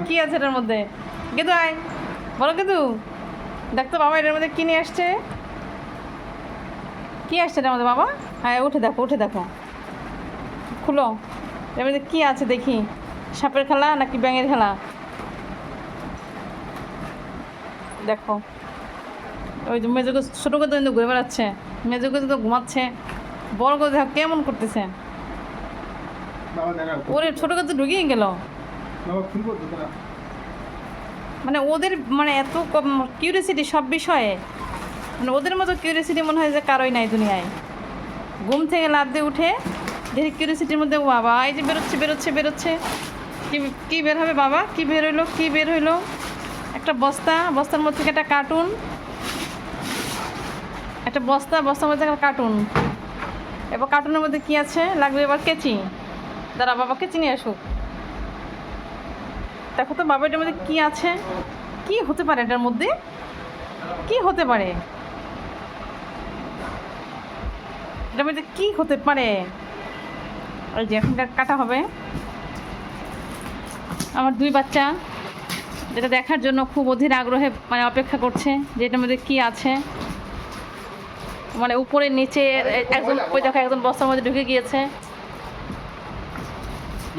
কি আছে এটার মধ্যে? গেদু আয়, বলো গেদু, দেখতো বাবা এটার মধ্যে কি নিয়ে আসছে। কি আসছে এটার মধ্যে বাবা? হ্যাঁ উঠে দেখো, উঠে দেখো, খুলো। এর মধ্যে কি আছে দেখি। সাপের খেলা নাকি ব্যাঙের খেলা? দেখো, ওই যে মেজোকে ছোটোকে তো কিন্তু ঘুরে বেড়াচ্ছে, মেজোকে তো ঘুমাচ্ছে, বড় করে দেখো কেমন করতেছে। ওরে ছোটোকে তো ঢুকিয়ে গেল। মানে ওদের মানে এত কিউরিয়াসিটি সব বিষয়ে, মানে ওদের মতো কিউরিয়াসিটি মনে হয় যে কারোই নাই দুনিয়ায়। ঘুম থেকে লাফ দিয়ে উঠে দেখি কিউরিয়াসিটির মধ্যে বাবা এই যে বেরোচ্ছে বেরোচ্ছে বেরোচ্ছে। কি কি বের হবে বাবা? কি বের হইলো? কি বের হইলো? একটা বস্তা, বস্তার মধ্যে থেকে একটা কার্টুন, একটা বস্তা, বস্তার মধ্যে একটা কার্টুন। এবার কার্টুনের মধ্যে কি আছে? লাগবে এবার কেচি। দাঁড়া বাবা কেচি নিয়ে আসুক। দেখো তো বাবা এটার মধ্যে কি আছে? কি হতে পারে এটার মধ্যে? কি হতে পারে এটার মধ্যে? কি হতে পারে? ওই যে এখনকার কাটা হবে। আমার দুই বাচ্চা যেটা দেখার জন্য খুব অধীর আগ্রহে মানে অপেক্ষা করছে যে এটার মধ্যে কি আছে। মানে উপরে নিচে একজন ওই দেখো একজন বস্তার মধ্যে ঢুকে গিয়েছে।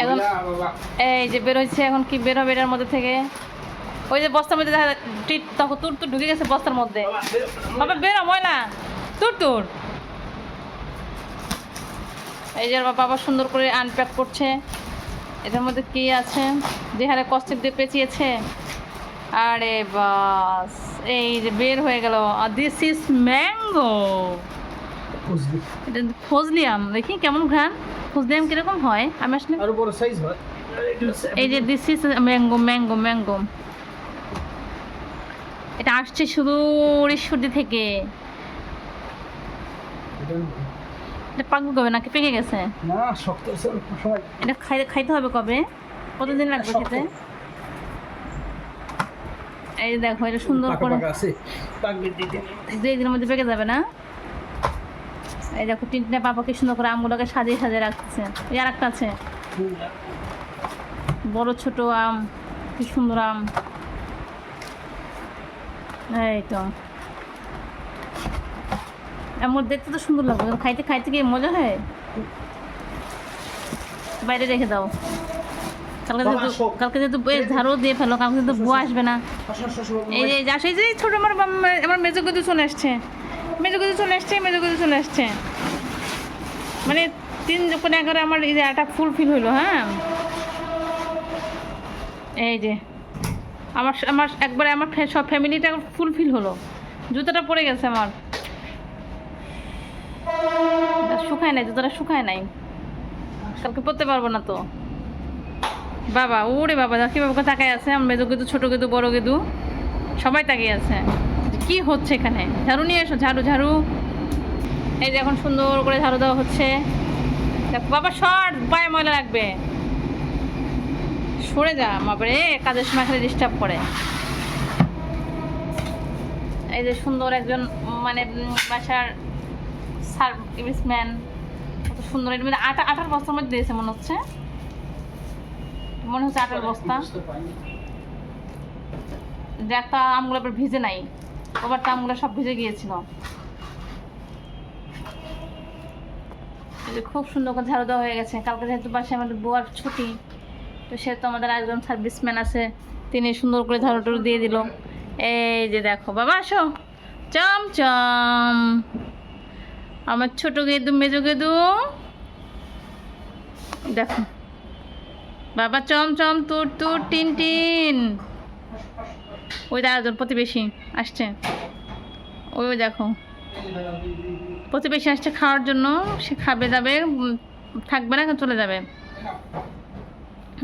এখন এই যে বের হয়েছে, এখন কি বের হবে এটার মধ্যে থেকে? ওই যে বস্তার মধ্যে দেখা তখন তুর তুর ঢুকে গেছে বস্তার মধ্যে। বাবা বেরো, ময়লা তুর তুর। এই যে বাবা সুন্দর করে আনপ্যাক করছে। এটার মধ্যে কি আছে? যে হারে কষ্টেপ দিয়ে পেঁচিয়েছে। আরে বাস, এই যে বের হয়ে গেল। This is mango. এটা ফজলিয়াম, দেখি কেমন ঘ্রাণ। ফজলিয়াম কিরকম হয় আমি আসলে আরো বড় সাইজ হয়। এই যে this is mango mango mango. এটা আসছে শুধু ঈশ্বরদী থেকে। এটা পাকবে কবে? নাকি পেকে গেছে? না শক্ত সময়। এটা খাইতে হবে কবে? কতদিন লাগবে খেতে? এই দেখো এটা সুন্দর করে দুই দিনের মধ্যে পেকে যাবে না? এই দেখো টিনটিনে পাপাকে সুন্দর করে আমগুলোকে সাজিয়ে সাজিয়ে রাখতেছে। এই আর একটা আছে বড় ছোট আম, কি সুন্দর আম। এই তো এমন দেখতে তো সুন্দর লাগবে, খাইতে খাইতে গিয়ে মজা হয়। বাইরে রেখে দাও, কালকে যেহেতু ঝাড়ু দিয়ে ফেলো, কালকে কিন্তু বুয়া আসবে না। এই যে আসে যে ছোট আমার মেজোগুদি চলে আসছে, মেজোগুদি চলে আসছে, মেজোগুদি চলে আসছে। মানে 3 আমার এই যে একটা ফুলফিল হইলো। হ্যাঁ এই যে আমার আমার একবারে আমার সব ফ্যামিলিটা ফুলফিল হলো। জুতোটা পড়ে গেছে আমার, শুকায় নাই, জুতোটা শুকায় নাই, কালকে পরতে পারবো না তো। বাবা ওরে বাবা কীভাবে তাকায় আছে। আমার মেজো গেদু, ছোটো গেদু, বড় গেদু সবাই তাকিয়ে আছে কি হচ্ছে এখানে। ঝাড়ু নিয়ে এসো, ঝাড়ু ঝাড়ু। এই যে এখন সুন্দর করে ঝাড়ু দেওয়া হচ্ছে। দেখো বাবা শর্ট, পায়ে ময়লা লাগবে, সরে যা বাবারে, কাজের সময় খালি ডিস্টার্ব করে। এই যে সুন্দর একজন মানে বাসার সার্ভিসম্যান, কত সুন্দর। এর মধ্যে আটার বস্তার মধ্যে দিয়েছে মনে হচ্ছে, আটার বস্তা। যে একটা আমগুলো এবার ভিজে নাই, ওবার তো আমগুলো সব ভিজে গিয়েছিল। খুব সুন্দর করে ঝাড়ু দেওয়া হয়ে গেছে। কালকে যেহেতু বাসায় আমাদের বুয়ার ছুটি, তো সেহেতু আমাদের একজন সার্ভিসম্যান আছে, তিনি সুন্দর করে ঝাড়ু টাড়ু দিয়ে দিল। এই যে দেখো বাবা আসো, চমচম আমার ছোট গেদু, মেজো গেদু দেখো বাবা, চমচম তুর তুর টিন টিন। ওই একজন প্রতিবেশী আসছে, ওই দেখো প্রতিবেশী আসছে খাওয়ার জন্য। সে খাবে যাবে, থাকবে না, চলে যাবে।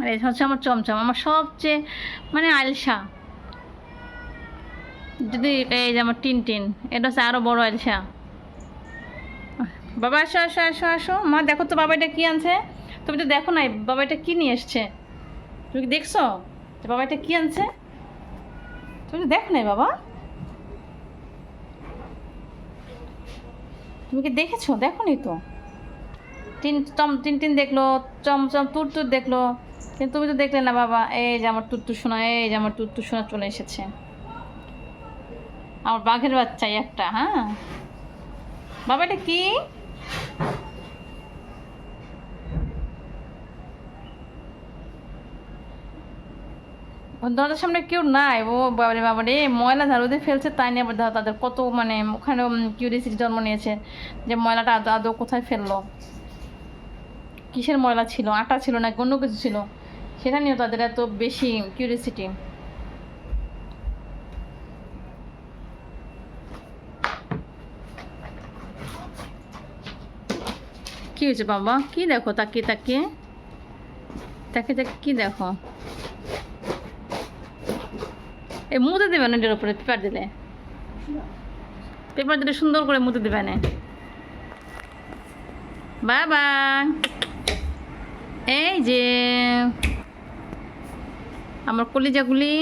আর এই হচ্ছে আমার চমচম, আমার সবচেয়ে মানে আলসা। যদি এই যে আমার টিন টিন, এটা হচ্ছে আরও বড় আলসা। বাবা আসো আসো আসো আসো। মা দেখো তো বাবা এটা কী আনছে। তুমি তো দেখো নাই বাবা এটা কী নিয়ে এসছে। তুমি কি দেখছো যে বাবা এটা কী আনছে? তুমি তো দেখো নাই বাবা, তুমি কি দেখেছো? দেখো নি তো। টিন টিন দেখলো, চমচম তুর তুর দেখলো, কিন্তু তুমি তো দেখলে না বাবা, এই যে আমার তুত্তু সোনা, এই যে আমার তুত্তু সোনা চলে এসেছে। আমার বাঘের বাচ্চাই একটা। হ্যাঁ বাবা, এটা কি? ওর দরজার সামনে কেউ নাই। ও বাবারে বাবারে, ময়লা ঝাড়ু দিয়ে ফেলছে, তাই নিয়ে আবার দেখো তাদের কত মানে ওখানে কিউরিয়াসিটি জন্ম নিয়েছে যে ময়লাটা আদৌ আদৌ কোথায় ফেললো, কিসের ময়লা ছিল, আটা ছিল না অন্য কিছু ছিল, সেটা নিয়েও তাদের এত বেশি কিউরিয়াসিটি। কি হয়েছে বাবা? কি দেখো তাকিয়ে তাকিয়ে তাকিয়ে তাকিয়ে কি দেখো? এ মুতে দেবে না এটার উপরে পেপার দিলে? পেপার দিলে সুন্দর করে মুতে দেবে না বাবা। এই যে আমার কলিজাগুলি,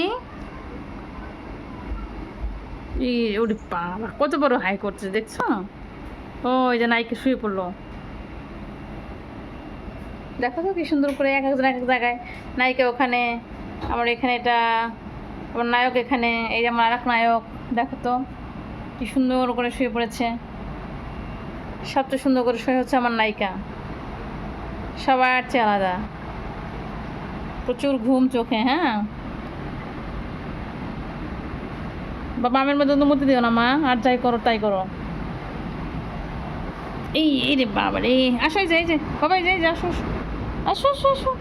ওরে বাবা কত বড় হাই করছে দেখছো? ওই যে নাইকে শুয়ে পড়লো, দেখো তো কি সুন্দর করে এক একজন এক এক জায়গায়। নায়িকা ওখানে, আমার এখানে এটা, আমার নায়ক এখানে, এই যে আমার আর এক নায়ক, দেখো তো কি সুন্দর করে শুয়ে পড়েছে। সবচেয়ে সুন্দর করে শুয়ে হচ্ছে আমার নায়িকা, সবার চেয়ে আলাদা, প্রচুর ঘুম চোখে। হ্যাঁ বাবা, আমের মধ্যে তো মতে দিও না মা, আর যাই করো তাই করো। এই রে বাবা রে, আসো এই যে বাবা, এই যে আসো আসো আসো আসো।